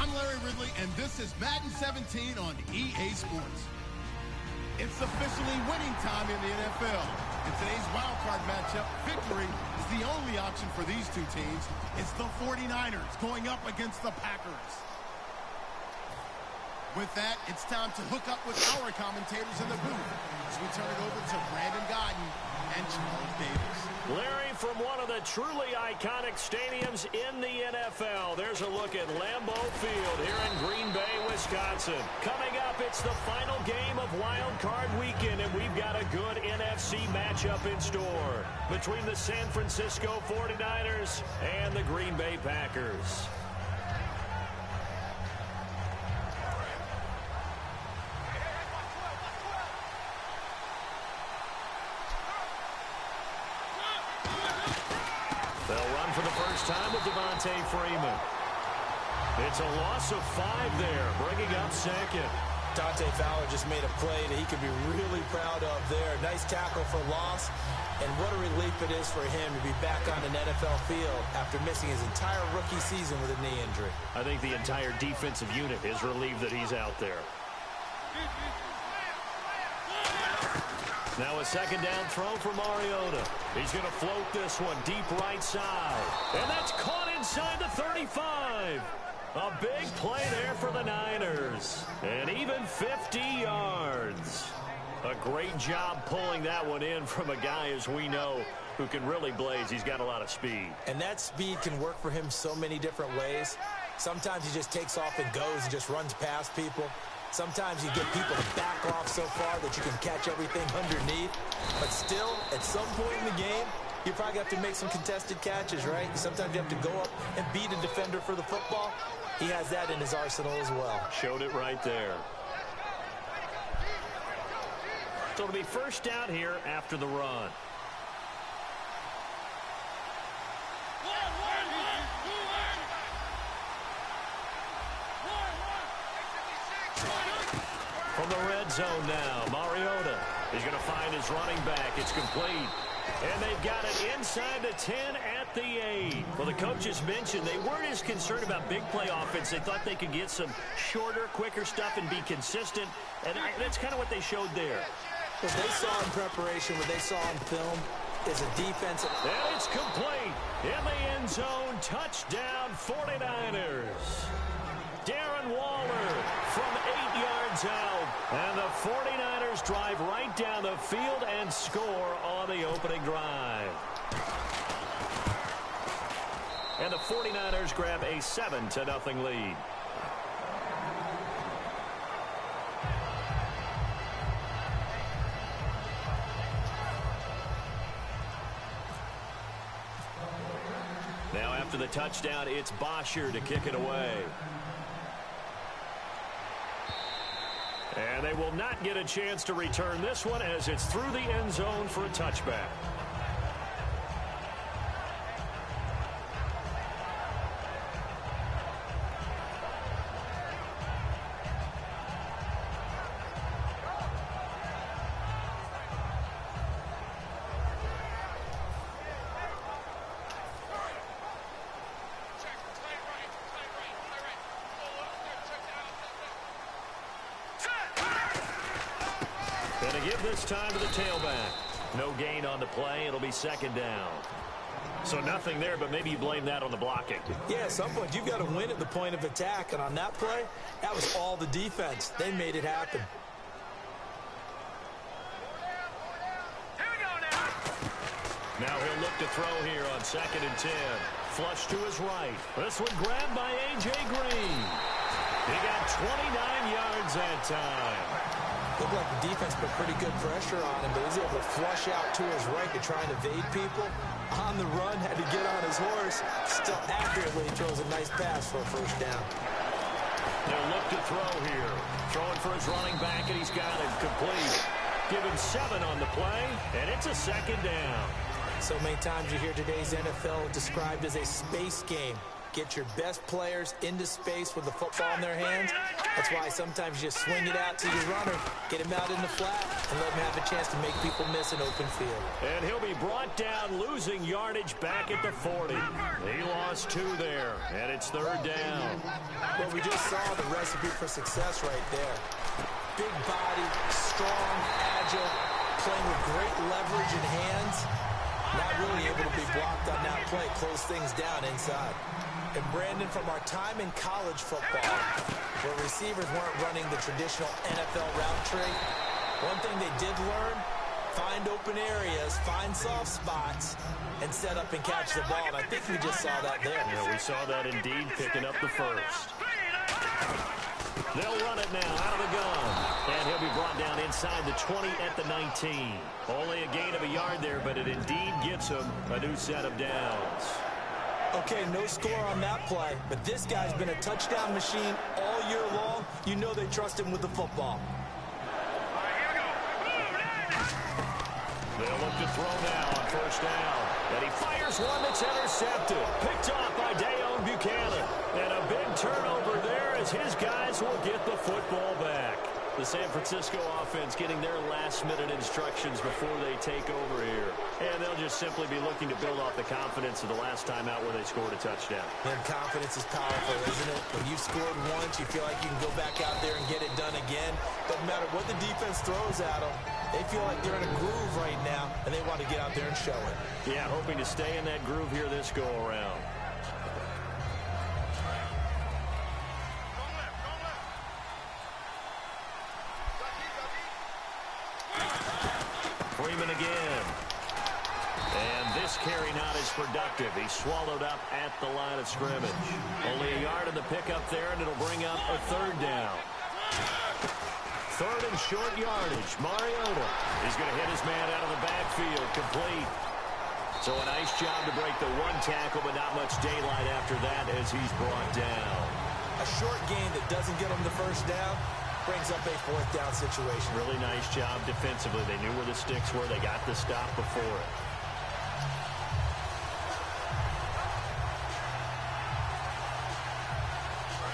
I'm Larry Ridley, and this is Madden 17 on EA Sports. It's officially winning time in the NFL. In today's wildcard matchup, victory is the only option for these two teams. It's the 49ers going up against the Packers. With that, it's time to hook up with our commentators in the booth as we turn it over to Brandon Godden and Charles Davis. Larry, from one of the truly iconic stadiums in the NFL, there's a look at Lambeau Field here in Green Bay, Wisconsin. Coming up, it's the final game of Wild Card Weekend, and we've got a good NFC matchup in store between the San Francisco 49ers and the Green Bay Packers. They'll run for the first time with Devontae Freeman. It's a loss of 5 there, bringing up second. Dante Fowler just made a play that he could be really proud of there. Nice tackle for loss, and what a relief it is for him to be back on an NFL field after missing his entire rookie season with a knee injury. I think the entire defensive unit is relieved that he's out there. Now a second down throw for Mariota. He's going to float this one deep right side. And that's caught inside the 35. A big play there for the Niners. And even 50 yards. A great job pulling that one in from a guy, as we know, who can really blaze. He's got a lot of speed. And that speed can work for him so many different ways. Sometimes he just takes off and goes and just runs past people. Sometimes you get people to back off so far that you can catch everything underneath. But still, at some point in the game, you probably have to make some contested catches, right? Sometimes you have to go up and beat a defender for the football. He has that in his arsenal as well. Showed it right there. So it'll be first down here after the run. From the red zone now, Mariota is going to find his running back. It's complete. And they've got it inside the 10 at the 8. Well, the coaches mentioned they weren't as concerned about big play offense. They thought they could get some shorter, quicker stuff and be consistent. And that's kind of what they showed there. What they saw in preparation, what they saw in film, is a defensive. And it's complete. In the end zone, touchdown 49ers. Darren Waller from 8 yards out. And the 49ers drive right down the field and score on the opening drive. And the 49ers grab a 7-0 lead. Now after the touchdown, it's Bosher to kick it away. And they will not get a chance to return this one as it's through the end zone for a touchback. And to give this time to the tailback. No gain on the play. It'll be second down. So nothing there, but maybe you blame that on the blocking. Yeah, at some point you've got to win at the point of attack. And on that play, that was all the defense. They made it happen. Now he'll look to throw here on 2nd and 10. Flush to his right. This one grabbed by A.J. Green. He got 29 yards that time. Looked like the defense put pretty good pressure on him, but he was able to flush out to his right to try and evade people. On the run, had to get on his horse. Still accurately throws a nice pass for a first down. They'll look to throw here. Throwing for his running back, and he's got it complete. Give him 7 on the play, and it's a second down. So many times you hear today's NFL described as a space game. Get your best players into space with the football in their hands. That's why sometimes you just swing it out to your runner, get him out in the flat, and let him have a chance to make people miss an open field. And he'll be brought down, losing yardage back at the 40. He lost 2 there, and it's 3rd down. Well, we just saw the recipe for success right there. Big body, strong, agile, playing with great leverage in hands. Not really able to be blocked on that play, close things down inside. And Brandon, from our time in college football, where receivers weren't running the traditional NFL route tree, one thing they did learn, find open areas, find soft spots, and set up and catch the ball. And I think we just saw that there. Yeah, we saw that indeed, picking up the first. They'll run it now out of the gun. And he'll be brought down inside the 20 at the 19. Only a gain of a yard there, but it indeed gets him a new set of downs. Okay, no score on that play, but this guy's been a touchdown machine all year long. You know they trust him with the football. They'll look to throw now on 1st down. And he fires one that's intercepted. Picked off by Dayon Buchanan. And a big turnover there as his guys will get the football back. The San Francisco offense getting their last-minute instructions before they take over here. And they'll just simply be looking to build off the confidence of the last time out where they scored a touchdown. And confidence is powerful, isn't it? When you've scored once, you feel like you can go back out there and get it done again. Doesn't matter what the defense throws at them. They feel like they're in a groove right now, and they want to get out there and show it. Yeah, hoping to stay in that groove here this go-around. Freeman again. And this carry not as productive. He's swallowed up at the line of scrimmage. Only a yard in the pickup there, and it'll bring up a 3rd down. 3rd and short yardage. Mariota is going to hit his man out of the backfield. Complete. So a nice job to break the 1 tackle, but not much daylight after that as he's brought down. A short gain that doesn't get him the 1st down brings up a 4th down situation. Really nice job defensively. They knew where the sticks were. They got the stop before it.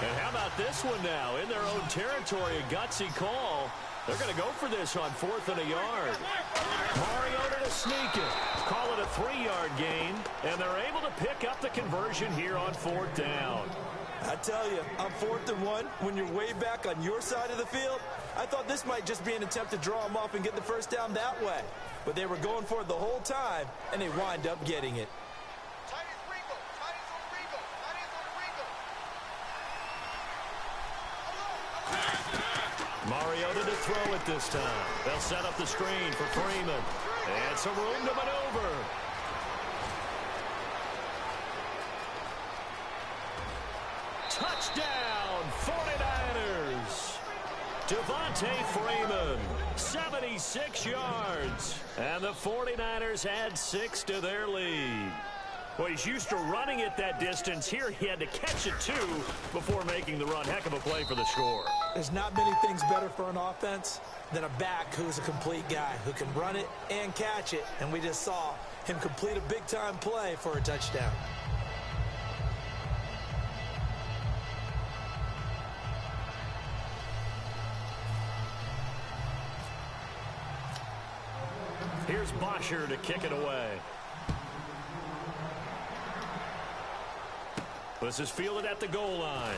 And how about this one now? In their own territory, a gutsy call. They're going to go for this on 4th and a yard. Mariota to sneak it. Call it a 3-yard gain, and they're able to pick up the conversion here on 4th down. I tell you, on 4th and 1, when you're way back on your side of the field, I thought this might just be an attempt to draw them off and get the 1st down that way. But they were going for it the whole time, and they wind up getting it. Mariota to throw it this time. They'll set up the screen for Freeman. And some room to maneuver. Touchdown, 49ers. Devontae Freeman, 76 yards. And the 49ers add 6 to their lead. Well, he's used to running it that distance. Here he had to catch it, too, before making the run. Heck of a play for the score. There's not many things better for an offense than a back who's a complete guy, who can run it and catch it. And we just saw him complete a big-time play for a touchdown. Here's Bosher to kick it away. This is fielded at the goal line.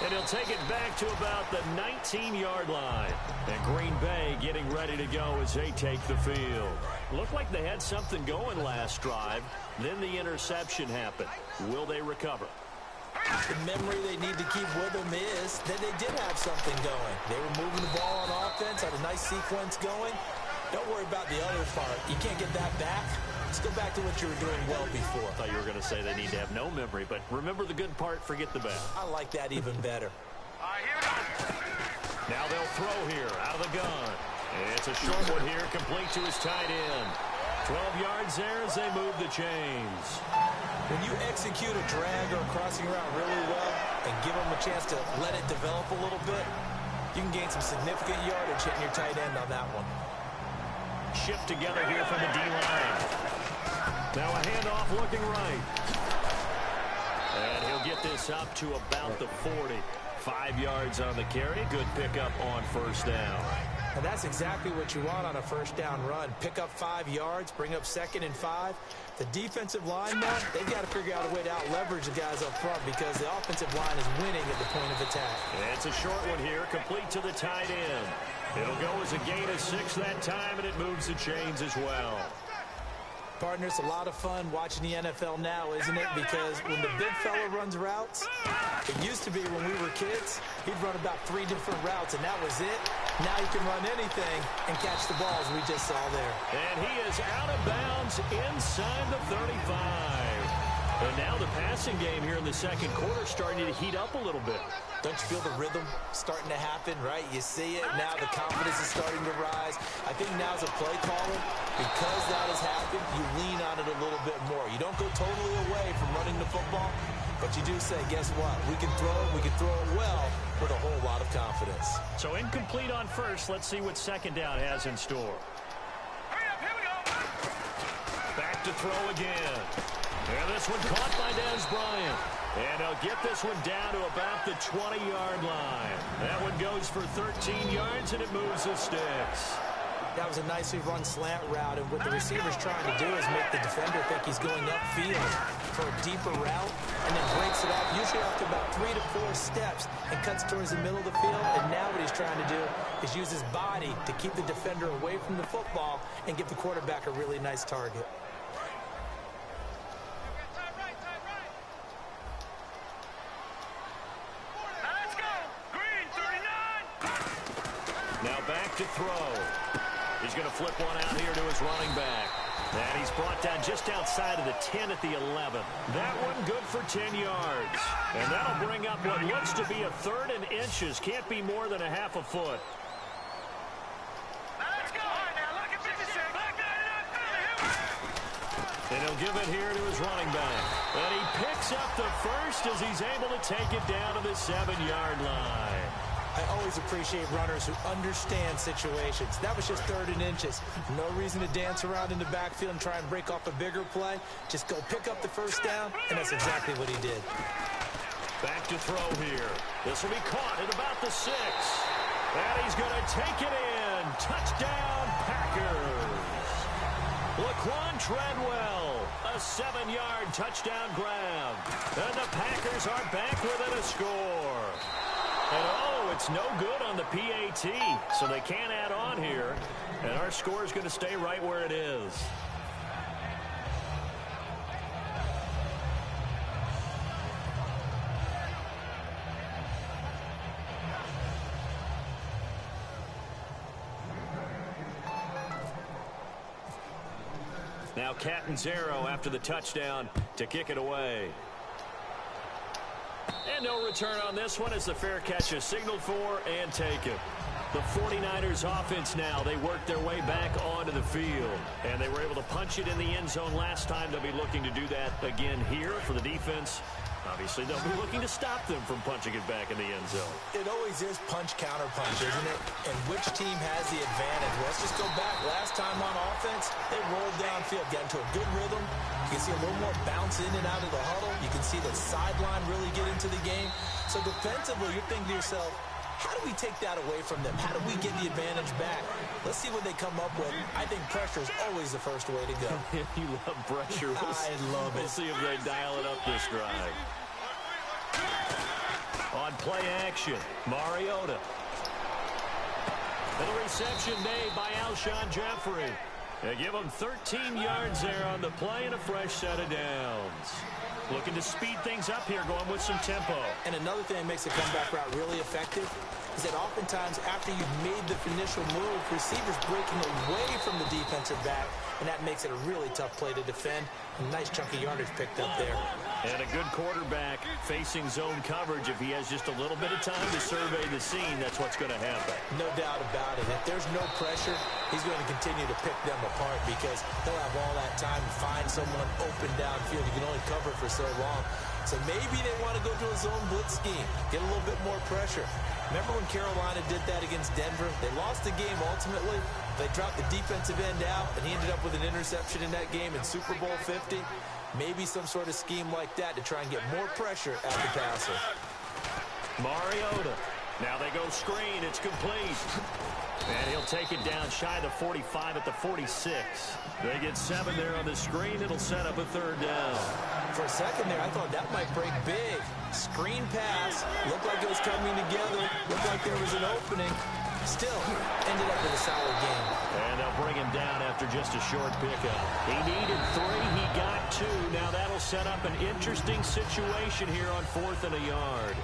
And he'll take it back to about the 19-yard line. And Green Bay getting ready to go as they take the field. Looked like they had something going last drive. Then the interception happened. Will they recover? The memory they need to keep with them is that they did have something going. They were moving the ball on offense, had a nice sequence going. Don't worry about the other part. You can't get that back. Let's go back to what you were doing well before. I thought you were going to say they need to have no memory, but remember the good part, forget the bad. I like that even better. Now they'll throw here out of the gun. And it's a short one here, complete to his tight end. 12 yards there as they move the chains. When you execute a drag or a crossing route really well and give them a chance to let it develop a little bit, you can gain some significant yardage hitting your tight end on that one. Shift together here from the D-line. Now a handoff looking right. And he'll get this up to about the 40. 5 yards on the carry. Good pickup on first down. And that's exactly what you want on a first down run. Pick up 5 yards, bring up 2nd and 5. The defensive line, man, they've got to figure out a way to out-leverage the guys up front because the offensive line is winning at the point of attack. And it's a short one here, complete to the tight end. It'll go as a gain of 6 that time, and it moves the chains as well. Partner, it's a lot of fun watching the NFL now, isn't it? Because when the big fella runs routes, it used to be when we were kids, he'd run about 3 different routes, and that was it. Now he can run anything and catch the balls we just saw there. And he is out of bounds inside the 35. And now the passing game here in the second quarter starting to heat up a little bit. Don't you feel the rhythm starting to happen, right? You see it. Now the confidence is starting to rise. I think now as a play caller, because that has happened, you lean on it a little bit more. You don't go totally away from running the football, but you do say, guess what? We can throw it well with a whole lot of confidence. So incomplete on first. Let's see what second down has in store. Back to throw again. And this one caught by Dez Bryant. And he'll get this one down to about the 20-yard line. That one goes for 13 yards, and it moves the sticks. That was a nicely run slant route, and what the receiver's trying to do is make the defender think he's going upfield for a deeper route, and then breaks it off, usually off to about 3 to 4 steps, and cuts towards the middle of the field. And now what he's trying to do is use his body to keep the defender away from the football and give the quarterback a really nice target. Now back to throw. He's going to flip one out here to his running back. And he's brought down just outside of the 10 at the 11. That one good for 10 yards. And that'll bring up what looks to be a 3rd and inches. Can't be more than a half a foot. And he'll give it here to his running back. And he picks up the first as he's able to take it down to the 7-yard line. I always appreciate runners who understand situations. That was just 3rd and inches. No reason to dance around in the backfield and try and break off a bigger play. Just go pick up the first down, and that's exactly what he did. Back to throw here. This will be caught at about the 6. And he's going to take it in. Touchdown, Packers. Laquan Treadwell, a 7-yard touchdown grab. And the Packers are back within a score. And oh, it's no good on the PAT, so they can't add on here. And our score is going to stay right where it is. Now Catanzaro after the touchdown to kick it away. And no return on this one as the fair catch is signaled for and taken. The 49ers offense now, they worked their way back onto the field. And they were able to punch it in the end zone last time. They'll be looking to do that again here for the defense. Obviously, they'll be looking to stop them from punching it back in the end zone. It always is punch, counter punch, isn't it? And which team has the advantage? Well, let's just go back. Last time on offense, they rolled downfield, got into a good rhythm. You can see a little more bounce in and out of the huddle. You can see the sideline really get into the game. So defensively, you're thinking to yourself, how do we take that away from them? How do we get the advantage back? Let's see what they come up with. I think pressure is always the first way to go. You love pressure. I love it. We'll see if they dial it up this drive. On play action, Mariota. And the reception made by Alshon Jeffrey. They give him 13 yards there on the play and a fresh set of downs. Looking to speed things up here, going with some tempo. And another thing that makes the comeback route really effective is that oftentimes after you've made the initial move, receivers breaking away from the defensive back, and that makes it a really tough play to defend. A nice chunk of yardage picked up there. And a good quarterback facing zone coverage. If he has just a little bit of time to survey the scene, that's what's going to happen. No doubt about it. If there's no pressure, he's going to continue to pick them apart because he'll have all that time to find someone open downfield. You can only cover for so long. So maybe they want to go to a zone blitz scheme, get a little bit more pressure. Remember when Carolina did that against Denver? They lost the game ultimately. They dropped the defensive end out, and he ended up with an interception in that game in Super Bowl 50. Maybe some sort of scheme like that to try and get more pressure at the passer. Mariota. Now they go screen. It's complete. And he'll take it down shy of the 45 at the 46. They get 7 there on the screen. It'll set up a 3rd down. For a second there, I thought that might break big. Screen pass. Looked like it was coming together. Looked like there was an opening. Still, ended up with a solid game. And they'll bring him down after just a short pickup. He needed 3. He got 2. Now that'll set up an interesting situation here on 4th and a yard.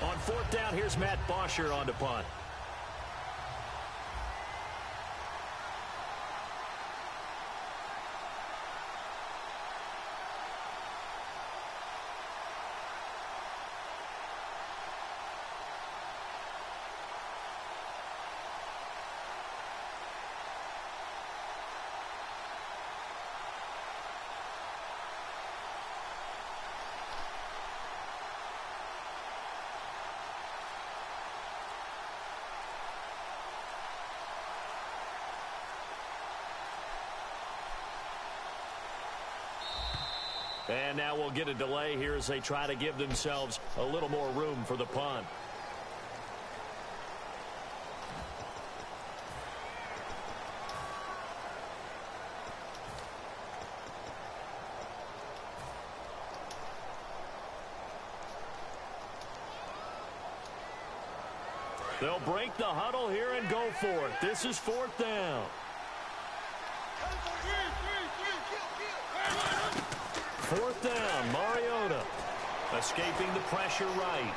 On 4th down, here's Matt Bosher on to punt. And now we'll get a delay here as they try to give themselves a little more room for the punt. They'll break the huddle here and go for it. This is 4th down. 4th down, Mariota. Escaping the pressure right.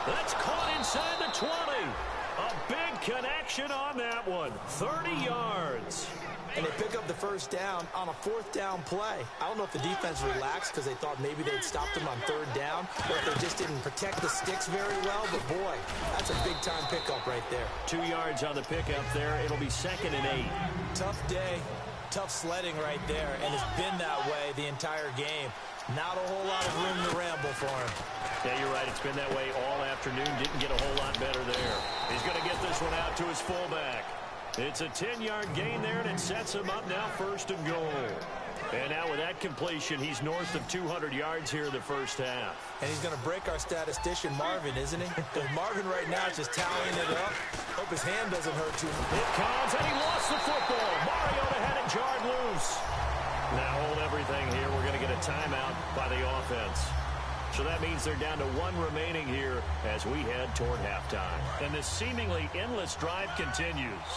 That's caught inside the 20. A big connection on that one. 30 yards. And they pick up the 1st down on a 4th down play. I don't know if the defense relaxed because they thought maybe they'd stopped them on 3rd down, or if they just didn't protect the sticks very well. But, boy, that's a big-time pickup right there. 2 yards on the pickup there. It'll be 2nd and 8. Tough day. Tough sledding right there, and it's been that way the entire game. Not a whole lot of room to ramble for him. Yeah, you're right. It's been that way all afternoon. Didn't get a whole lot better there. He's going to get this one out to his fullback. It's a 10-yard gain there, and it sets him up now 1st and goal. And now with that completion, he's north of 200 yards here in the 1st half. And he's going to break our statistician, Marvin, isn't he? Because Marvin right now is just tallying it up. Hope his hand doesn't hurt too much. It comes, and he lost the football. Mariota had it jarred loose. Now hold everything here. We're going to get a timeout by the offense. So that means they're down to 1 remaining here as we head toward halftime. And this seemingly endless drive continues.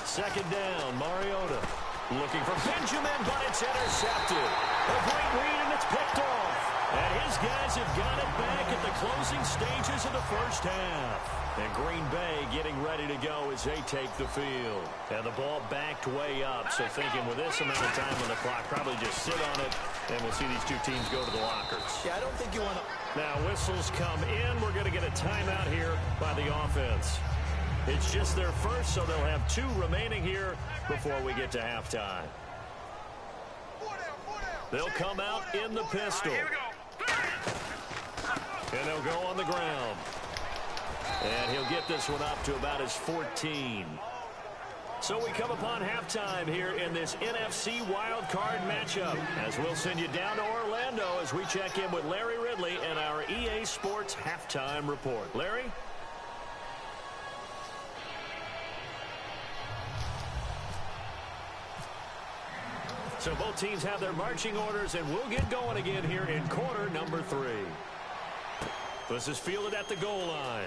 Second down, Mariota. Looking for Benjamin, but it's intercepted. A great read, and it's picked off. And his guys have got it back at the closing stages of the 1st half. And Green Bay getting ready to go as they take the field. And the ball backed way up, so thinking with this amount of time on the clock, probably just sit on it, and we'll see these 2 teams go to the lockers. Yeah, I don't think you want to... Now whistles come in. We're going to get a timeout here by the offense. It's just their first, so they'll have 2 remaining here before we get to halftime. They'll come out in the pistol. And they'll go on the ground. And he'll get this one up to about his 14. So we come upon halftime here in this NFC wildcard matchup, as we'll send you down to Orlando as we check in with Larry Ridley and our EA Sports halftime report. Larry? So both teams have their marching orders, and we'll get going again here in quarter number 3. This is fielded at the goal line.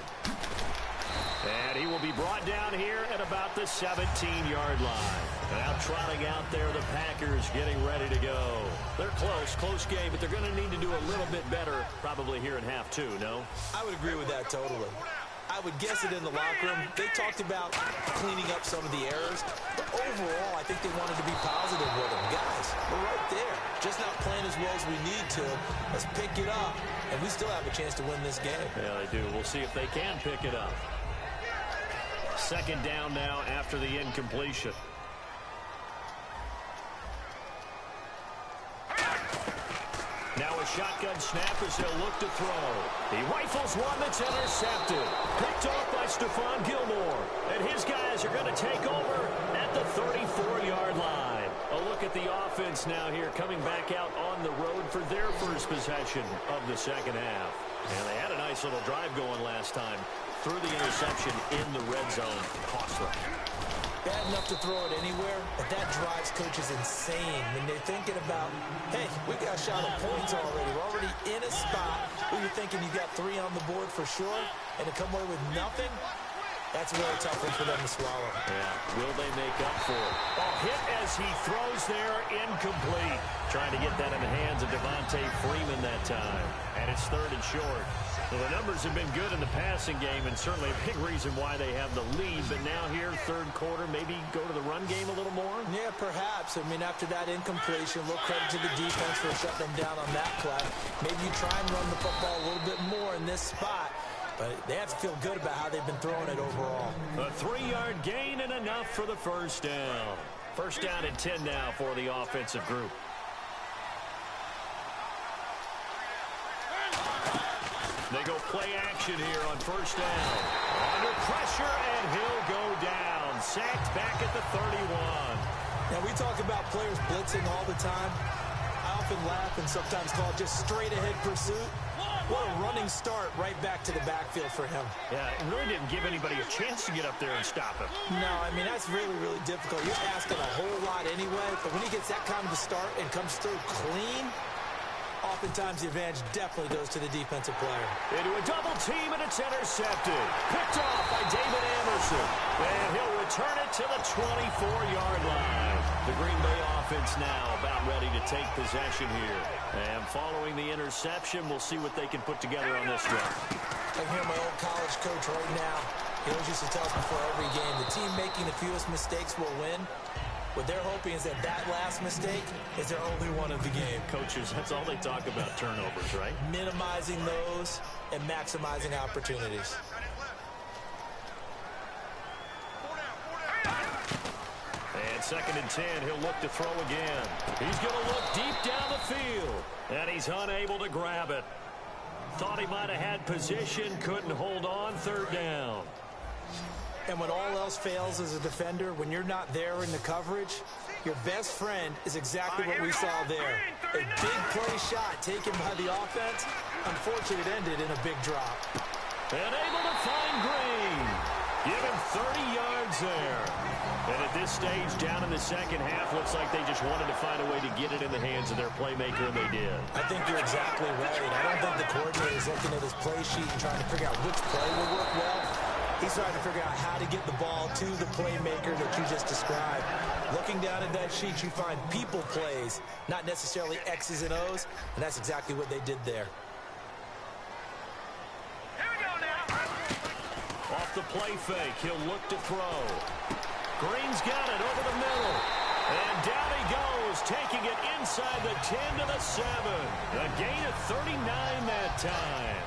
And he will be brought down here at about the 17-yard line. Now trotting out there, the Packers getting ready to go. They're close game, but they're going to need to do a little bit better probably here in half 2, no? I would agree with that totally. I would guess it in the locker room. They talked about cleaning up some of the errors, but overall, I think they wanted to be positive with them. Guys, we're right there. Just not playing as well as we need to. Let's pick it up, and we still have a chance to win this game. Yeah, they do. We'll see if they can pick it up. Second down now after the incompletion. Now a shotgun snap as he'll look to throw. He rifles one that's intercepted. Picked off by Stephon Gilmore. And his guys are going to take over at the 34-yard line. A look at the offense now here coming back out on the road for their first possession of the second half. And they had a nice little drive going last time. Threw the interception in the red zone. Costly. Bad enough to throw it anywhere, but that drives coaches insane when they're thinking about, hey, we got a shot at points already. We're already in a spot where you're thinking you got 3 on the board for sure, and to come away with nothing, that's a really tough one for them to swallow. Yeah, will they make up for it? Oh, hit as he throws there, incomplete. Trying to get that in the hands of Devontae Freeman that time. And it's 3rd and short. Well, the numbers have been good in the passing game, and certainly a big reason why they have the lead. But now here, 3rd quarter, maybe go to the run game a little more? Yeah, perhaps. I mean, after that incompletion, a little credit to the defense for shutting them down on that play. Maybe you try and run the football a little bit more in this spot. But they have to feel good about how they've been throwing it overall. A 3-yard gain and enough for the first down. First down and 10 now for the offensive group. They go play action here on first down. Under pressure, and he'll go down. Sacked back at the 31. Now, we talk about players blitzing all the time. I often laugh and sometimes call it just straight-ahead pursuit. What a running start right back to the backfield for him. Yeah, it really didn't give anybody a chance to get up there and stop him. No, I mean, that's really, really difficult. You're asking a whole lot anyway, but when he gets that kind of a start and comes through clean, oftentimes the advantage definitely goes to the defensive player. Into a double team, and it's intercepted. Picked off by David Anderson. And he'll return it to the 24-yard line. The Green Bay offense now about ready to take possession here. And following the interception, we'll see what they can put together on this drive. I hear my old college coach right now. He always used to tell us before every game, the team making the fewest mistakes will win. What they're hoping is that last mistake is their only one of the game. Coaches, that's all they talk about, turnovers, right? Minimizing those and maximizing opportunities. And 2nd and 10, he'll look to throw again. He's going to look deep down the field, and he's unable to grab it. Thought he might have had position, couldn't hold on, 3rd down. And when all else fails as a defender, when you're not there in the coverage, your best friend is exactly what we saw there. A big play shot taken by the offense. Unfortunately, it ended in a big drop. And able to find Green. Give him 30 yards there. And at this stage, down in the second half, looks like they just wanted to find a way to get it in the hands of their playmaker, and they did. I think you're exactly right. I don't think the coordinator is looking at his play sheet and trying to figure out which play will work well. He's trying to figure out how to get the ball to the playmaker that you just described. Looking down at that sheet, you find people plays, not necessarily X's and O's, and that's exactly what they did there. Here we go now. Off the play fake, he'll look to throw. Green's got it over the middle. And down he goes, taking it inside the 10 to the 7. A gain of 39 that time.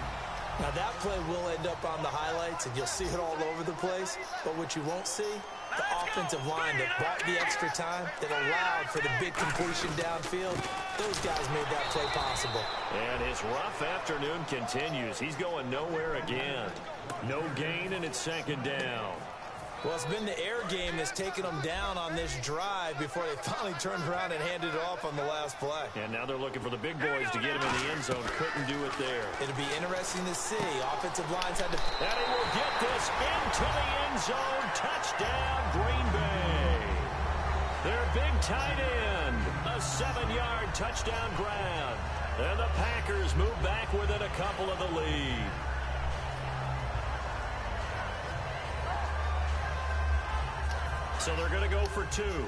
Now, that play will end up on the highlights, and you'll see it all over the place. But what you won't see, the offensive line that bought the extra time, that allowed for the big completion downfield, those guys made that play possible. And his rough afternoon continues. He's going nowhere again. No gain, and it's 2nd down. Well, it's been the air game that's taken them down on this drive before they finally turned around and handed it off on the last play. And now they're looking for the big boys to get him in the end zone. Couldn't do it there. It'll be interesting to see. Offensive lines had to... And he will get this into the end zone. Touchdown, Green Bay. Their big tight end. A 7-yard touchdown grab. And the Packers move back within a couple of the lead. So they're going to go for 2. And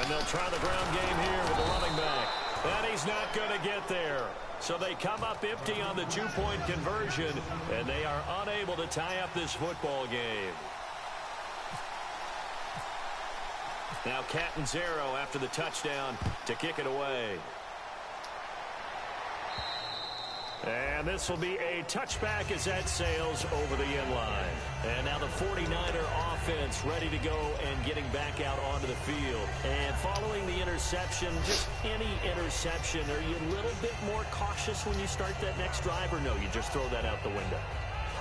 they'll try the ground game here with the running back. And he's not going to get there. So they come up empty on the 2-point conversion, and they are unable to tie up this football game. Now Catanzaro after the touchdown to kick it away. And this will be a touchback as that sails over the end line. And now the 49er offense ready to go and getting back out onto the field. And following the interception, just any interception, are you a little bit more cautious when you start that next drive, or no, you just throw that out the window?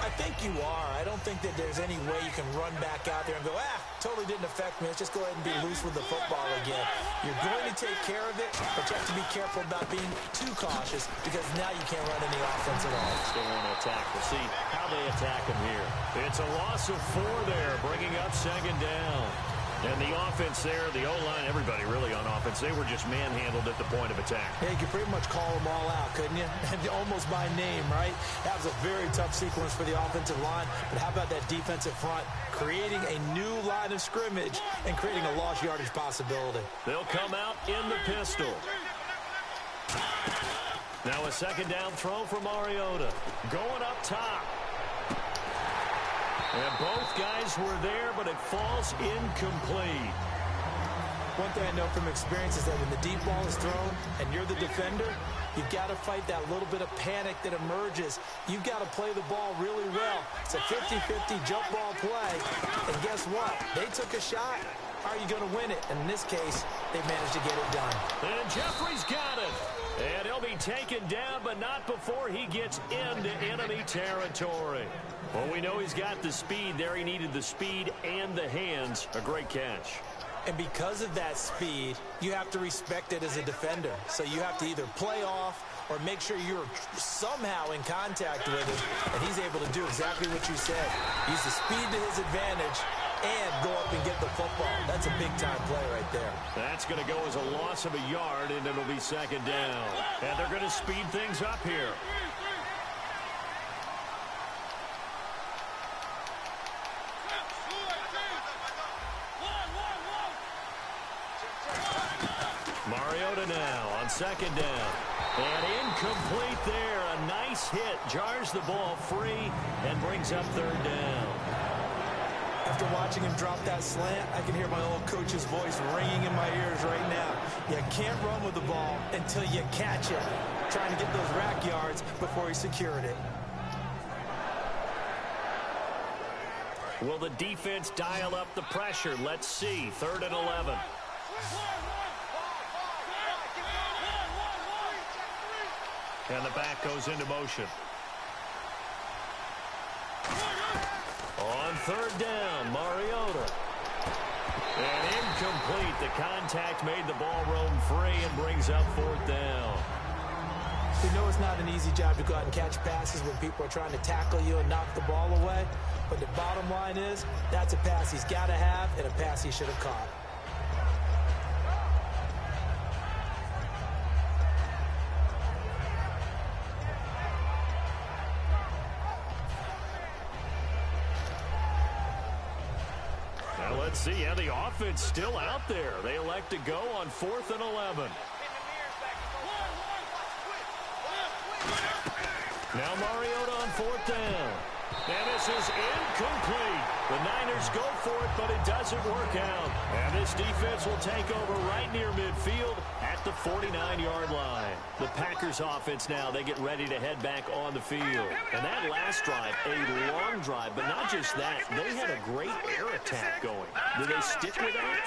I think you are. I don't think that there's any way you can run back out there and go, totally didn't affect me. Let's just go ahead and be loose with the football again. You're going to take care of it, but you have to be careful about being too cautious because now you can't run any offense at all. Still want to attack. We'll see how they attack him here. It's a loss of 4 there, bringing up second down. And the offense there, the O-line, everybody really on offense, they were just manhandled at the point of attack. Yeah, you could pretty much call them all out, couldn't you? Almost by name, right? That was a very tough sequence for the offensive line. But how about that defensive front creating a new line of scrimmage and creating a lost yardage possibility? They'll come out in the pistol. Now a second down throw for Mariota. Going up top. And both guys were there, but it falls incomplete. One thing I know from experience is that when the deep ball is thrown and you're the defender, you've got to fight that little bit of panic that emerges. You've got to play the ball really well. It's a 50-50 jump ball play. And guess what? They took a shot. Are you going to win it? And in this case, they managed to get it done. And Jeffrey's got it. And he'll be taken down, but not before he gets into enemy territory. Well, we know he's got the speed there. He needed the speed and the hands. A great catch. And because of that speed, you have to respect it as a defender. So you have to either play off or make sure you're somehow in contact with him. And he's able to do exactly what you said. Use the speed to his advantage and go up and get the football. That's a big-time play right there. That's going to go as a loss of a yard, and it'll be second down. And they're going to speed things up here. Mariota now on second down. And incomplete there. A nice hit. Jars the ball free and brings up third down. After watching him drop that slant, I can hear my old coach's voice ringing in my ears right now. You can't run with the ball until you catch it. Trying to get those rack yards before he secured it. Will the defense dial up the pressure? Let's see. 3rd and 11. And the back goes into motion. On 3rd down, Mariota. And incomplete. The contact made the ball roam free and brings up 4th down. We know it's not an easy job to go out and catch passes when people are trying to tackle you and knock the ball away. But the bottom line is, that's a pass he's got to have and a pass he should have caught. Let's see, yeah, the offense still out there. They elect to go on 4th and 11. Now Mariota on 4th down. And this is incomplete. The Niners go for it, but it doesn't work out. And this defense will take over right near midfield at the 49-yard line. The Packers offense now, they get ready to head back on the field. And that last drive, a long drive, but not just that. They had a great air attack going. Do they stick with that?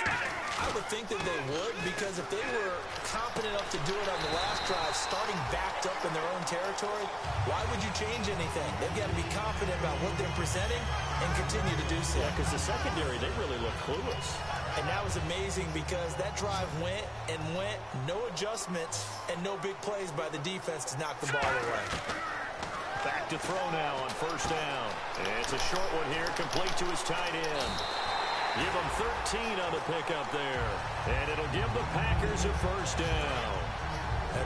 I would think that they would, because if they were competent enough to do it on the last drive, starting backed up in their own territory, why would you change anything? They've got to be confident about what they're presenting and continue to do so. Yeah, because the secondary, they really look clueless. And that was amazing because that drive went and went, no adjustments and no big plays by the defense to knock the ball away. Back to throw now on 1st down. It's a short one here, complete to his tight end. Give him 13 on the pickup there. And it'll give the Packers a 1st down.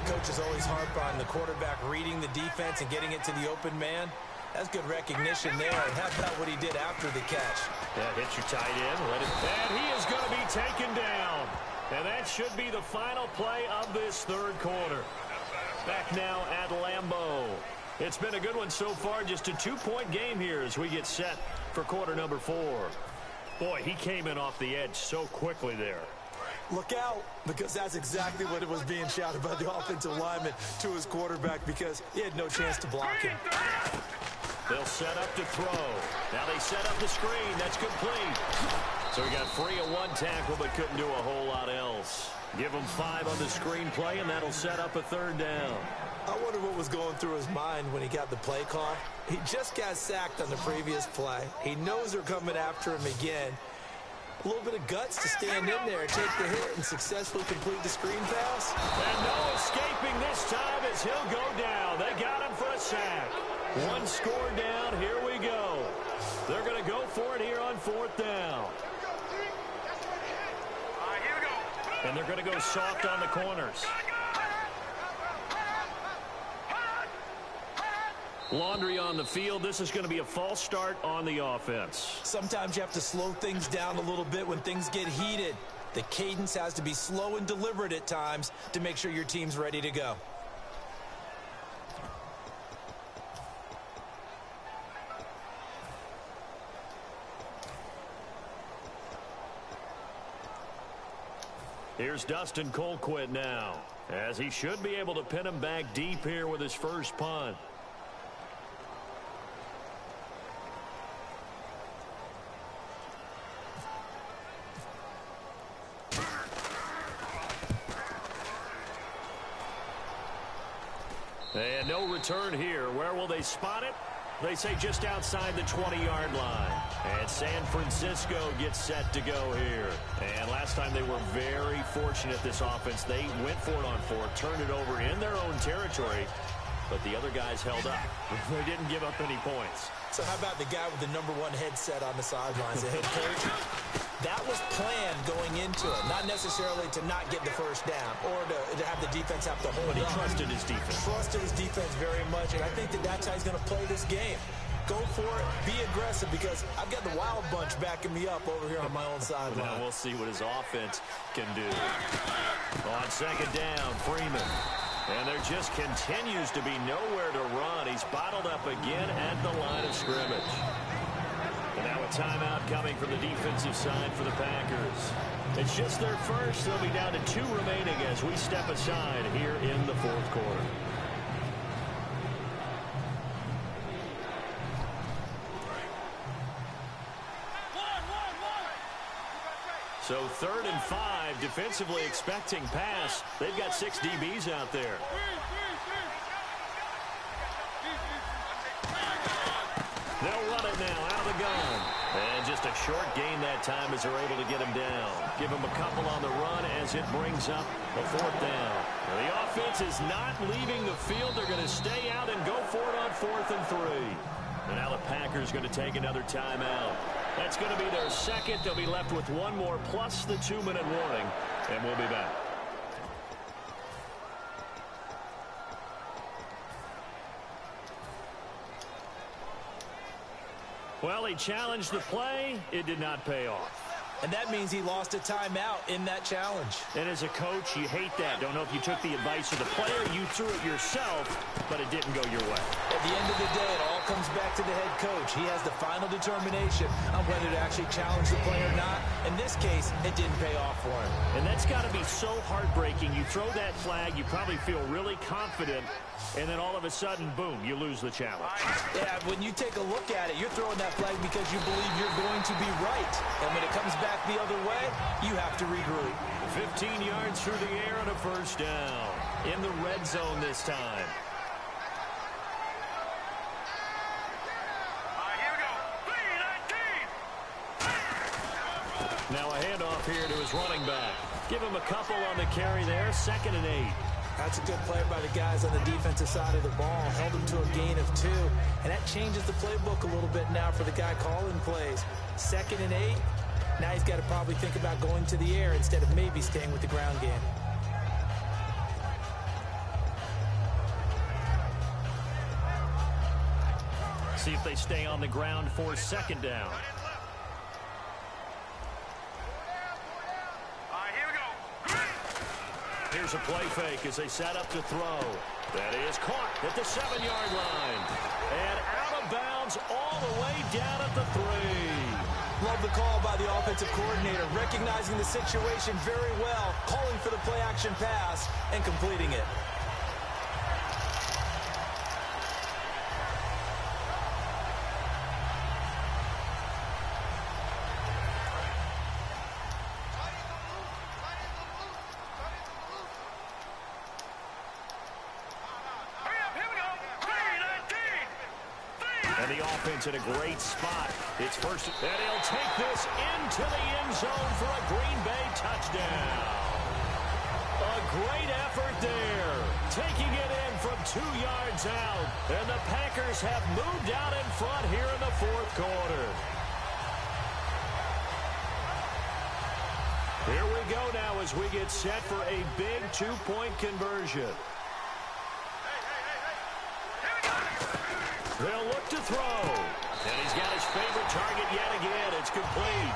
Coaches always harp on the quarterback reading the defense and getting it to the open man. That's good recognition there. And how about what he did after the catch? Yeah, hit your tight end. And he is going to be taken down. And that should be the final play of this 3rd quarter. Back now at Lambeau. It's been a good one so far. Just a 2-point game here as we get set for quarter number 4. Boy, he came in off the edge so quickly there. Look out, because that's exactly what it was being shouted by the offensive lineman to his quarterback, because he had no chance to block him. They'll set up to throw. Now they set up the screen. That's complete. So he got free of one tackle, but couldn't do a whole lot else. Give him 5 on the screen play, and that'll set up a 3rd down. I wonder what was going through his mind when he got the play call. He just got sacked on the previous play. He knows they're coming after him again. A little bit of guts to stand in there, take the hit, and successfully complete the screen pass. And no escaping this time as he'll go down. They got him for a sack. 1 score down. Here we go. They're going to go for it here on 4th down. And they're going to go soft on the corners. Laundry on the field. This is going to be a false start on the offense. Sometimes you have to slow things down a little bit when things get heated. The cadence has to be slow and deliberate at times to make sure your team's ready to go. Here's Dustin Colquitt now, as he should be able to pin him back deep here with his first punt. And no return here. Where will they spot it? They say just outside the 20-yard line. And San Francisco gets set to go here. And last time they were very fortunate, this offense. They went for it on 4th, turned it over in their own territory, but the other guys held up. They didn't give up any points. So how about the guy with the #1 headset on the sidelines, the head coach? That was planned going into it, not necessarily to not get the first down or to have the defense have to hold But he on. trusted his defense. Trusted his defense very much, and I think that that's how he's going to play this game. Go for it, be aggressive, because I've got the wild bunch backing me up over here on my own sideline. Now we'll see what his offense can do. On 2nd down, Freeman. And there just continues to be nowhere to run. He's bottled up again at the line of scrimmage. And now a timeout coming from the defensive side for the Packers. It's just their first. They'll be down to 2 remaining as we step aside here in the 4th quarter. So 3rd and 5, defensively expecting pass. They've got 6 DBs out there. They'll run it now out of the gun. And just a short gain that time as they're able to get him down. Give him a couple on the run as it brings up a 4th down. Now, the offense is not leaving the field. They're going to stay out and go for it on 4th and 3. And now the Packers going to take another timeout. That's going to be their second. They'll be left with 1 more plus the 2-minute warning. And we'll be back. Well, he challenged the play. It did not pay off. And that means he lost a timeout in that challenge. And as a coach, you hate that. Don't know if you took the advice of the player, you threw it yourself, but it didn't go your way. At the end of the day, it all comes back to the head coach. He has the final determination on whether to actually challenge the play or not. In this case, it didn't pay off for him. And that's got to be so heartbreaking. You throw that flag, you probably feel really confident, and then all of a sudden, boom, you lose the challenge. Yeah, when you take a look at it, you're throwing that flag because you believe you're going to be right. And when it comes back the other way, you have to regroup. 15 yards through the air and a first down. In the red zone this time. Now a handoff here to his running back. Give him a couple on the carry there. 2nd and 8. That's a good play by the guys on the defensive side of the ball. Held him to a gain of 2. And that changes the playbook a little bit now for the guy calling plays. 2nd and 8. Now he's got to probably think about going to the air instead of maybe staying with the ground game. See if they stay on the ground for 2nd down. Here's a play fake as they set up to throw. That is caught at the 7-yard line. And out of bounds all the way down at the 3. Love the call by the offensive coordinator, recognizing the situation very well, calling for the play-action pass, and completing it. And the offense in a great spot. It's first, and he'll take this into the end zone for a Green Bay touchdown. A great effort there, taking it in from 2 yards out. And the Packers have moved out in front here in the fourth quarter. Here we go now as we get set for a big 2-point conversion. They'll look to throw. And he's got his favorite target yet again. It's complete.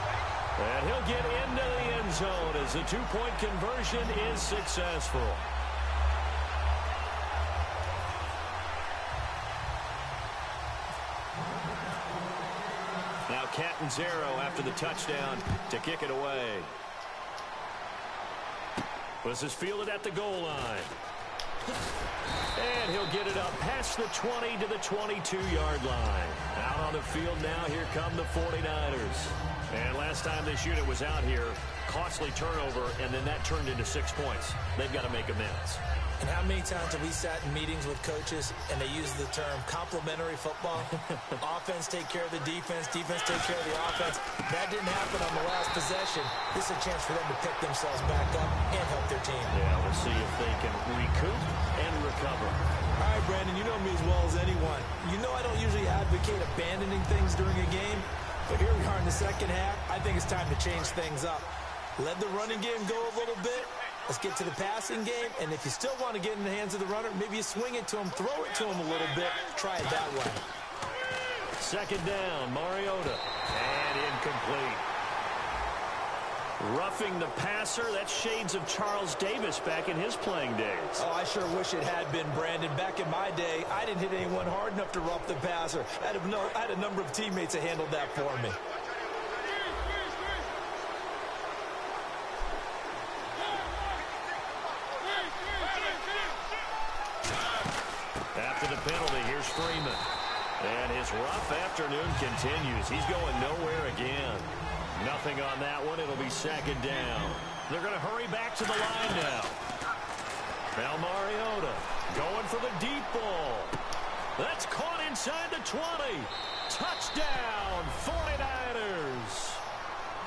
And he'll get into the end zone as the 2-point conversion is successful. Now Catanzaro after the touchdown to kick it away. This is fielded at the goal line. And he'll get it up past the 20 to the 22-yard line. Out on the field now, here come the 49ers. And last time this unit was out here, costly turnover, and then that turned into 6 points. They've got to make amends. And how many times have we sat in meetings with coaches and they use the term complementary football? Offense take care of the defense, defense take care of the offense. That didn't happen on the last possession. This is a chance for them to pick themselves back up and help their team. Yeah, we'll see if they can recoup and recover. All right, Brandon, you know me as well as anyone. You know I don't usually advocate abandoning things during a game, but here we are in the second half. I think it's time to change things up. Let the running game go a little bit. Let's get to the passing game, and if you still want to get in the hands of the runner, maybe you swing it to him, throw it to him a little bit, try it that way. Second down, Mariota, and incomplete. Roughing the passer, that's shades of Charles Davis back in his playing days. Oh, I sure wish it had been, Brandon. Back in my day, I didn't hit anyone hard enough to rough the passer. I had a number of teammates that handled that for me. After the penalty, here's Freeman. And his rough afternoon continues. He's going nowhere again. Nothing on that one. It'll be second down. They're going to hurry back to the line now. Now Mariota going for the deep ball. That's caught inside the 20. Touchdown, 49ers.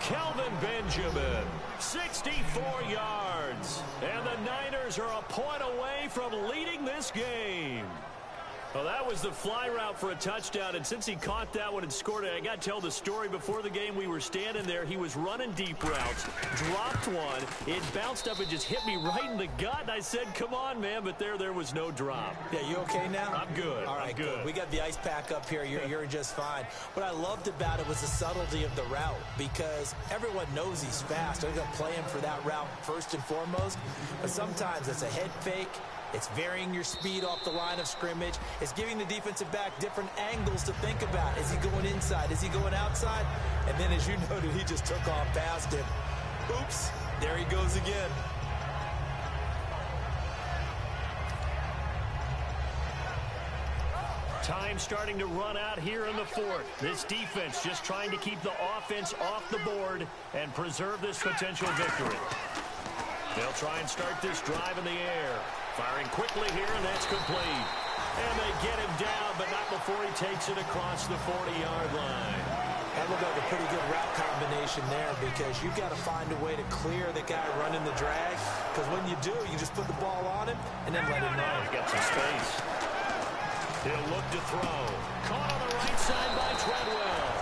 Kelvin Benjamin, 64 yards. And the Niners are a point away from leading this game. Well, that was the fly route for a touchdown, and since he caught that one and scored it, I got to tell the story. Before the game, we were standing there. He was running deep routes, dropped one. It bounced up and just hit me right in the gut, and I said, come on, man, but there was no drop. Yeah, you okay now? I'm good. All right, good. We got the ice pack up here. You're just fine. What I loved about it was the subtlety of the route, because everyone knows he's fast. They're going to play him for that route first and foremost, but sometimes it's a head fake. It's varying your speed off the line of scrimmage. It's giving the defensive back different angles to think about. Is he going inside? Is he going outside? And then, as you noted, he just took off past him. Oops, there he goes again. Time starting to run out here in the fourth. This defense just trying to keep the offense off the board and preserve this potential victory. They'll try and start this drive in the air. Firing quickly here, and that's complete. And they get him down, but not before he takes it across the 40-yard line. That looked like a pretty good route combination there, because you've got to find a way to clear the guy running the drag. Because when you do, you just put the ball on him and then let him run. He's got some space. He'll look to throw. Caught on the right side by Treadwell.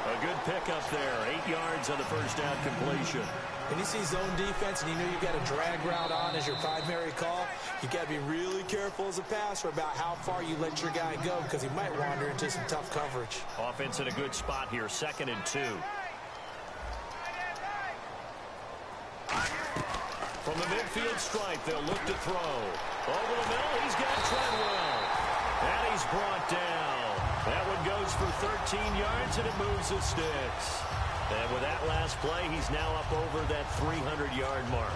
A good pickup there. 8 yards on the first down completion. When you see zone defense and you know you've got a drag route on as your primary call, you've got to be really careful as a passer about how far you let your guy go, because he might wander into some tough coverage. Offense in a good spot here, 2nd and 2. From the midfield stripe, they'll look to throw. Over the middle, he's got Treadwell. And he's brought down. That one goes for 13 yards, and it moves the sticks. with that last play, he's now up over that 300-yard mark.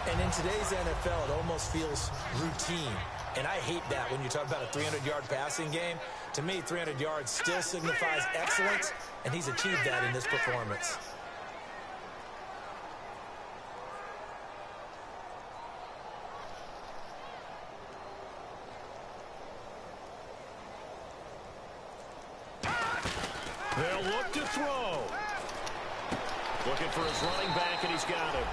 And in today's NFL, it almost feels routine. And I hate that when you talk about a 300-yard passing game. To me, 300 yards still signifies excellence, and he's achieved that in this performance. They'll look to throw. Looking for his running back, and he's got him.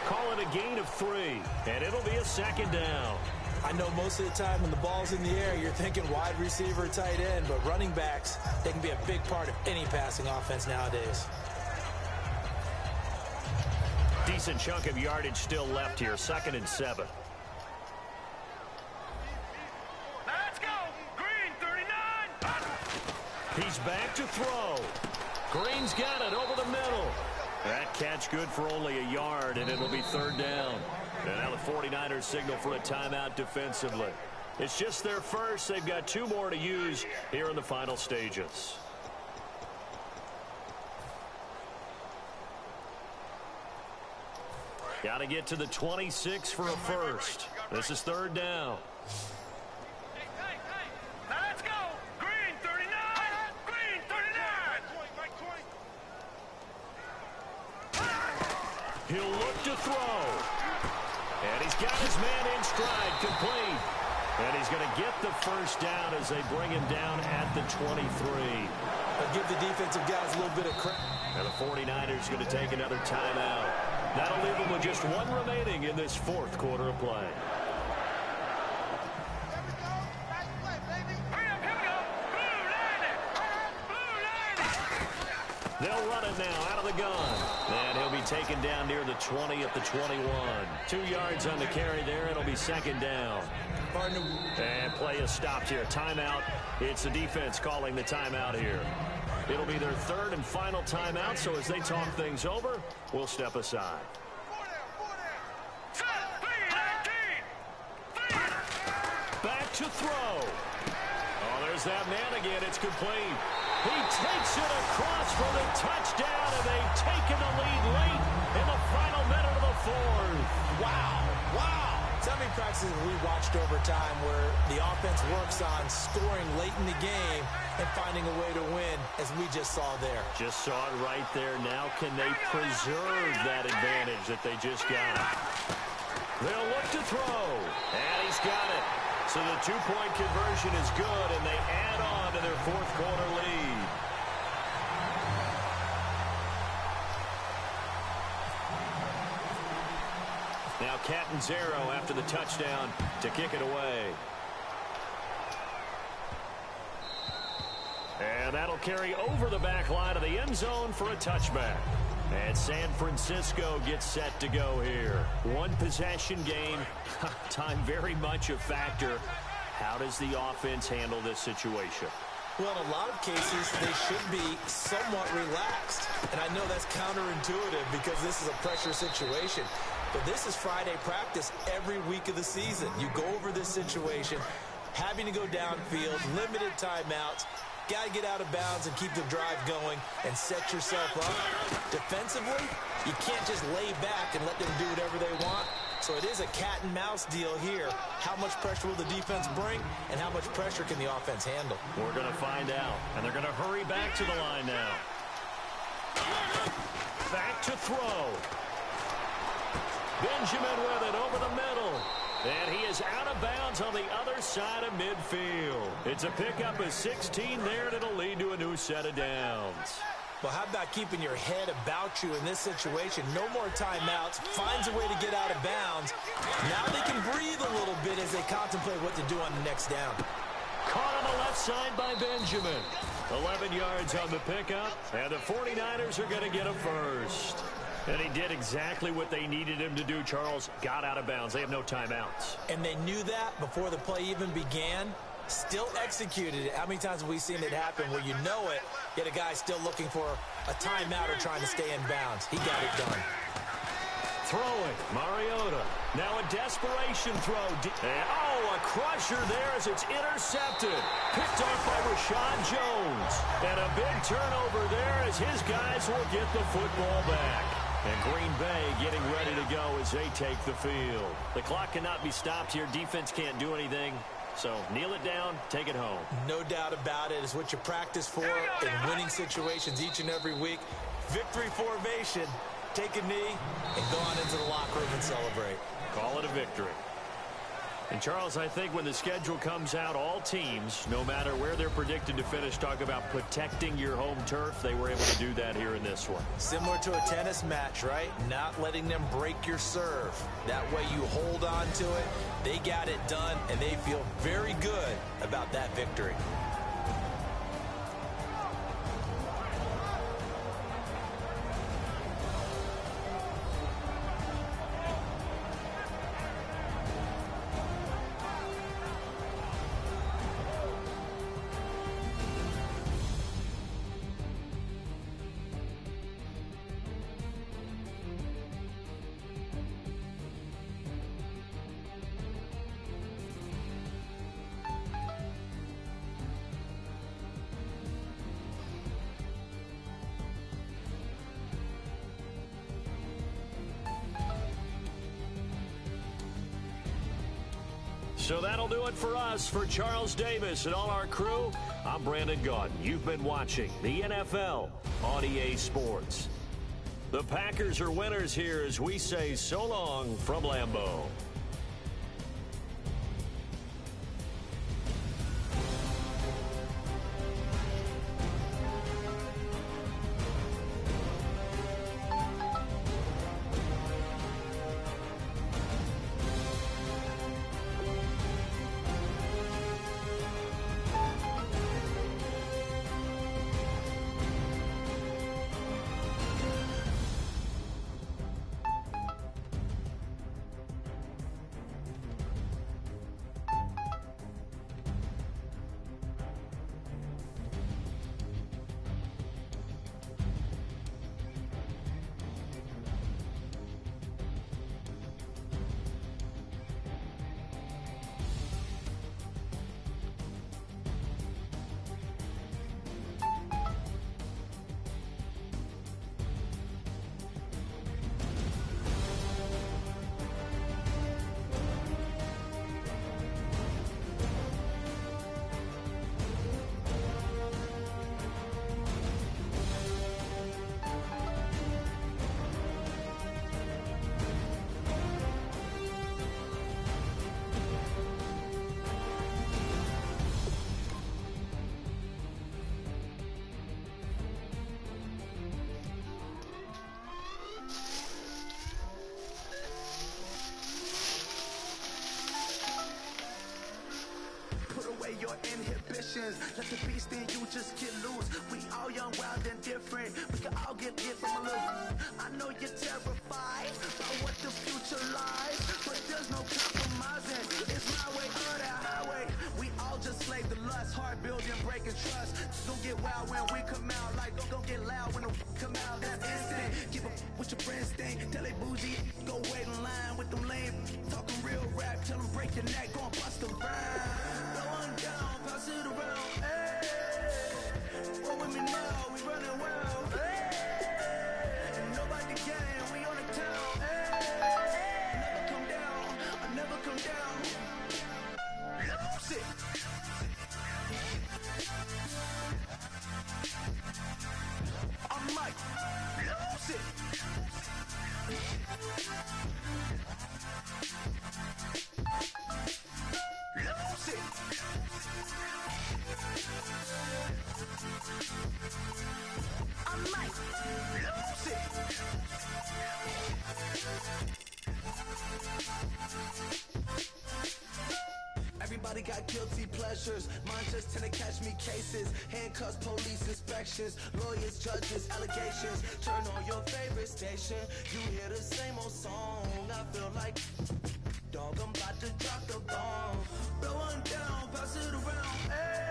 Call it a gain of 3, and it'll be a second down. I know most of the time when the ball's in the air, you're thinking wide receiver, tight end, but running backs, they can be a big part of any passing offense nowadays. Decent chunk of yardage still left here, 2nd and 7. Let's go! Green, 39! He's back to throw. Green's got it over the middle. That catch good for only a yard, and it'll be 3rd down. And now the 49ers signal for a timeout defensively. It's just their first. They've got 2 more to use here in the final stages. Got to get to the 26 for a first. This is 3rd down. Let's go! Green, 39! Green, 39! He'll look to throw. And he's got his man in stride, complete. And he's going to get the first down as they bring him down at the 23. But give the defensive guys a little bit of credit. And the 49ers going to take another timeout. That'll leave them with just 1 remaining in this 4th quarter of play. They'll run it now out of the gun. And he'll be taken down near the 20 at the 21. 2 yards on the carry there. It'll be 2nd down. And play is stopped here. Timeout. It's the defense calling the timeout here. It'll be their 3rd and final timeout, so as they talk things over, we'll step aside. Back to throw. Oh, there's that man again. It's complete. He takes it across for the touchdown, and they've taken the lead late in the final minute of the 4th. Wow. Wow. So many practices we watched over time where the offense works on scoring late in the game and finding a way to win, as we just saw there. Just saw it right there. Now can they preserve that advantage that they just got? They'll look to throw, and he's got it. So the 2-point conversion is good, and they add on to their 4th quarter lead. Now Catanzaro after the touchdown to kick it away. And that'll carry over the back line of the end zone for a touchback. And San Francisco gets set to go here. 1 possession game. Time very much a factor. How does the offense handle this situation? Well, in a lot of cases, they should be somewhat relaxed. And I know that's counterintuitive because this is a pressure situation. But this is Friday practice every week of the season. You go over this situation, having to go downfield, limited timeouts, got to get out of bounds and keep the drive going and set yourself up. Defensively, you can't just lay back and let them do whatever they want. So it is a cat and mouse deal here. How much pressure will the defense bring, and how much pressure can the offense handle? We're going to find out, and they're going to hurry back to the line now. Back to throw. Benjamin with it over the middle. And he is out of bounds on the other side of midfield. It's a pickup of 16 there, and it'll lead to a new set of downs. Well, how about keeping your head about you in this situation? No more timeouts. Finds a way to get out of bounds. Now they can breathe a little bit as they contemplate what to do on the next down. Caught on the left side by Benjamin. 11 yards on the pickup, and the 49ers are going to get a first. And he did exactly what they needed him to do, Charles. Got out of bounds. They have no timeouts. And they knew that before the play even began. Still executed it. How many times have we seen it happen where you know it, yet a guy still looking for a timeout or trying to stay in bounds? He got it done. Throwing, Mariota. Now a desperation throw. A a crusher there as it's intercepted. Picked off by Rashad Jones. And a big turnover there as his guys will get the football back. And Green Bay getting ready to go as they take the field. The clock cannot be stopped here. Defense can't do anything. So kneel it down, take it home. No doubt about it. It's what you practice for in winning situations each and every week. Victory formation. Take a knee and go on into the locker room and celebrate. Call it a victory. And, Charles, I think when the schedule comes out, all teams, no matter where they're predicted to finish, talk about protecting your home turf. They were able to do that here in this one. Similar to a tennis match, right? Not letting them break your serve. That way you hold on to it. They got it done, and they feel very good about that victory. So that'll do it for us. For Charles Davis and all our crew, I'm Brandon Gaudin. You've been watching the NFL on EA Sports. The Packers are winners here as we say so long from Lambeau. Your inhibitions, let the beast in you just get loose. We all young, wild, and different. We can all get hit from a little. I know you're terrified about what the future lies, but there's no compromising. It's my way or the highway. We all just slave the lust, hard building, breaking trust. Don't get wild when we come out, like don't get loud when the come out. That's instant. Keep up with your friends thing. Tell they bougie, go wait in line with them lame. Talking real rap, tell them break your neck, go and bust the rhyme. Down, pass it around, hey. Roll with me now, we running wild, hey. And nobody can, we on the town, hey. Never come down, I never come down. Lose it. I'm Mike, lose it. Lose it. I might lose it. Everybody got guilty pleasures. Mine just tend to catch me cases. Handcuffs, police inspections, lawyers, judges, allegations. Turn on your favorite station. You hear the same old song. I feel like dog, I'm about to drop the bomb. Blow one down, pass it around. Hey,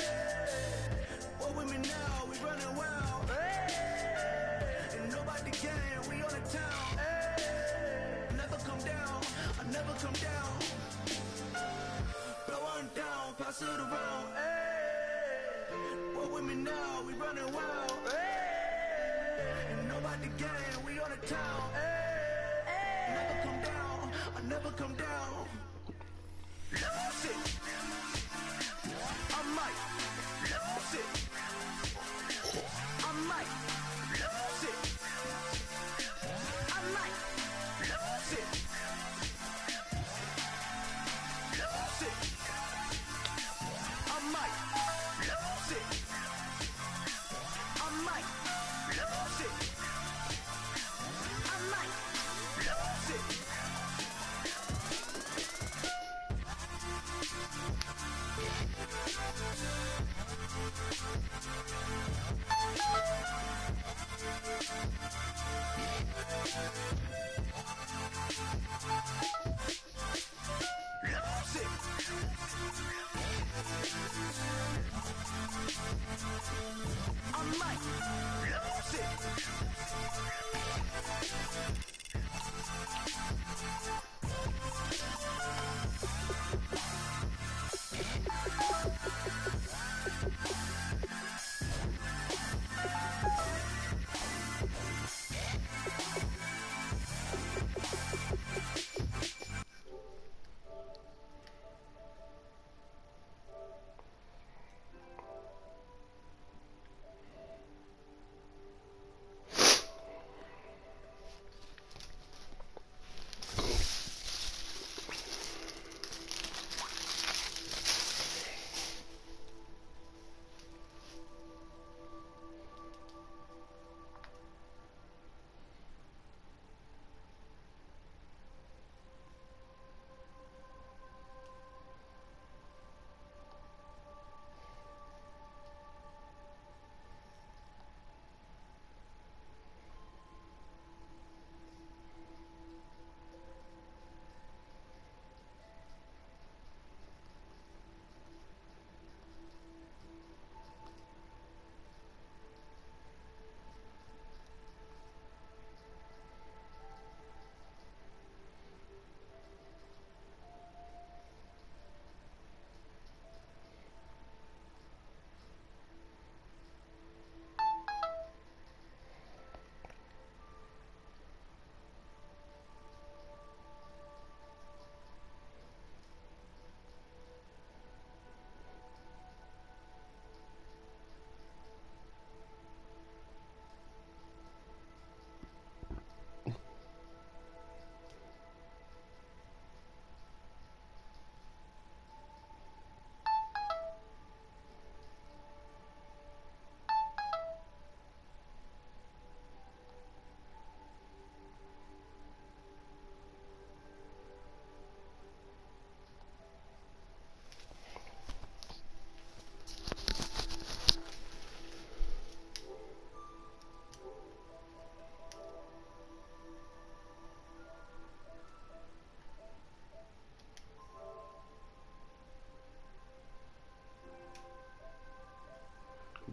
roll with me now, we running wild. Hey, and nobody can, we on the town. Hey, never come down, I never come down. Blow running wild. Hey, and nobody gang, we on the town. Hey, never come down, I never come down. Lose it. I might lose it. I might lose it. I might lose it. Lose it. I might lose it. I might lose it. I might lose it.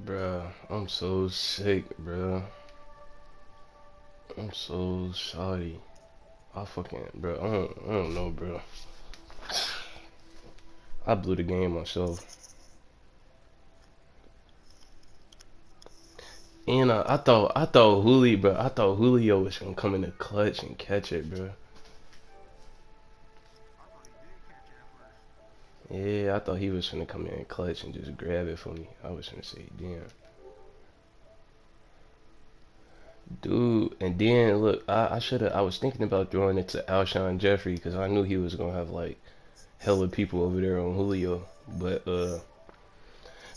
Bruh, I'm so sick, bruh. I'm so sorry. Bruh, I don't know, bruh. I blew the game myself. And I thought Julio was gonna come in the clutch and catch it, bruh. Yeah, I thought he was gonna come in and clutch and just grab it for me. I was gonna say, damn. Dude, and then look, I was thinking about throwing it to Alshon Jeffrey because I knew he was gonna have like hella people over there on Julio, but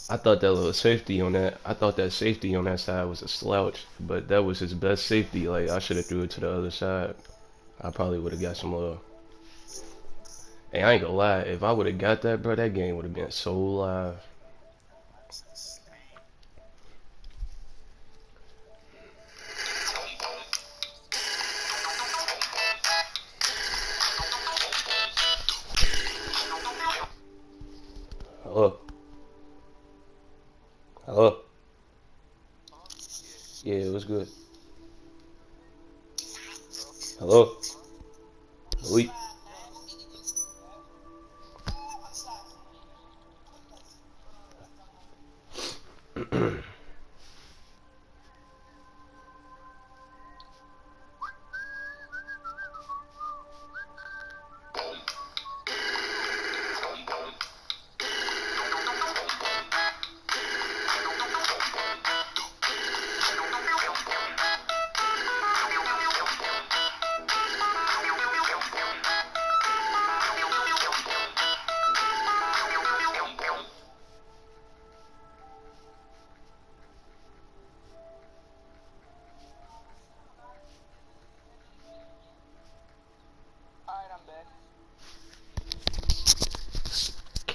I thought that safety on that side was a slouch, but that was his best safety. Like I should have threw it to the other side. I probably would have got some love. Hey, I ain't gonna lie, if I would have got that, bro, that game would have been so live. Hello? Hello? Yeah, it was good. Hello? We.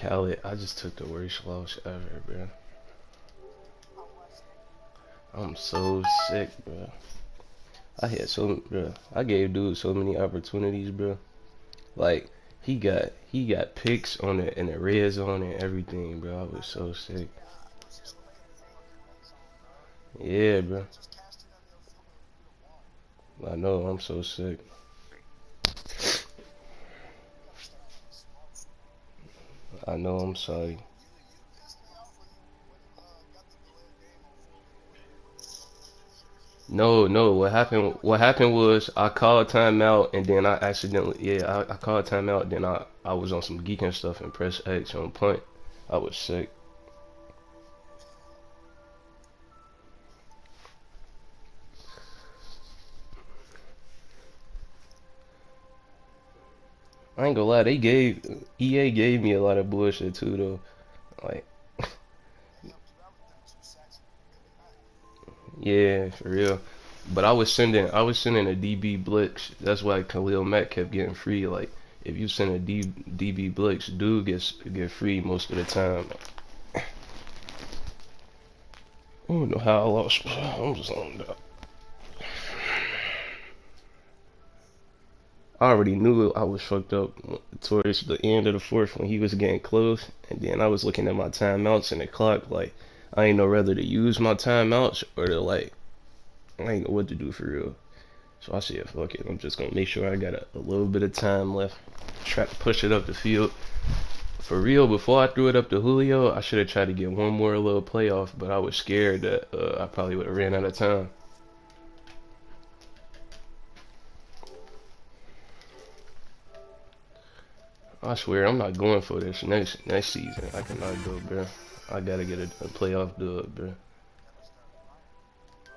Khaled, I just took the worst loss ever, bro. I'm so sick, bro. I gave dude so many opportunities, bro. Like he got picks on the in the red zone and everything, bro. I was so sick. Yeah, bro. I know. I'm so sick. I know. I'm sorry. No, no. What happened? What happened was I called timeout and then I accidentally, yeah, I called timeout. Then I was on some geeking stuff and press X on punt. I was sick. I ain't gonna lie. EA gave me a lot of bullshit too though. Like, yeah, for real. But I was sending a DB blitz. That's why Khalil Mack kept getting free. Like, if you send a DB blitz, dude get free most of the time. I don't know how I lost. I'm just on that. I already knew I was fucked up towards the end of the fourth when he was getting close, and then I was looking at my timeouts and the clock. Like, I ain't know whether to use my timeouts or to like, I ain't know what to do for real. So I said, fuck it. I'm just gonna make sure I got a little bit of time left. Try to push it up the field. For real, before I threw it up to Julio, I should have tried to get one more little playoff, but I was scared that I probably would have ran out of time. I swear, I'm not going for this next season. I cannot go, bro. I gotta get a playoff dub, bro.